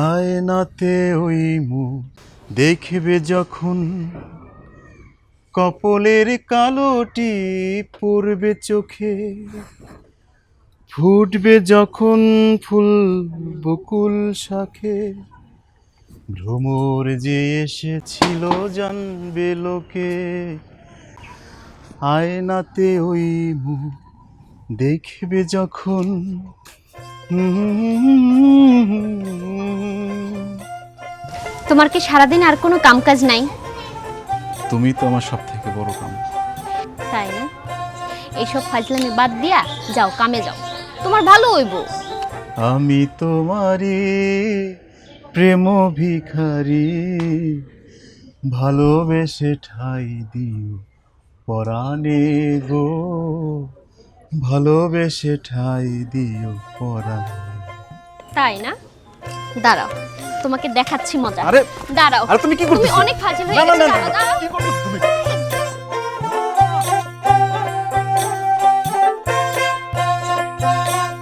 আয়নাতে ওই মুখ দেখবে যখন, কপলের কালোটি পড়বে চোখে, ফুটবে যখন ফুল বকুল শাখে, ভ্রমর যে এসেছিল জানবে লোকে। আয়নাতে ওই মুখ দেখবে যখন। তোমার কি সারাদিন আর কোনো কামকাজ নাই? তুমি তো আমার সব থেকে বড় কাম। তাই না? এইসব ফাজলামি বাদ দিয়া যাও, কামে যাও, তোমার ভালো হইব। আমি তোমারি প্রেম ভিখারি, ভালোবেসে ঠাই দিও পরাণে গো, ভালোবেসে ঠাই দিও পরাণে। তাই না? দাঁড়াও, তোমাকে দেখাচ্ছি মজা। আরে দাঁড়াও, আরে তুমি কি করতেছো? তুমি অনেক ফাজিল হয়ে না না গেছো। না দাঁড়াও, দাঁড়াও। কি করতেছো তুমি?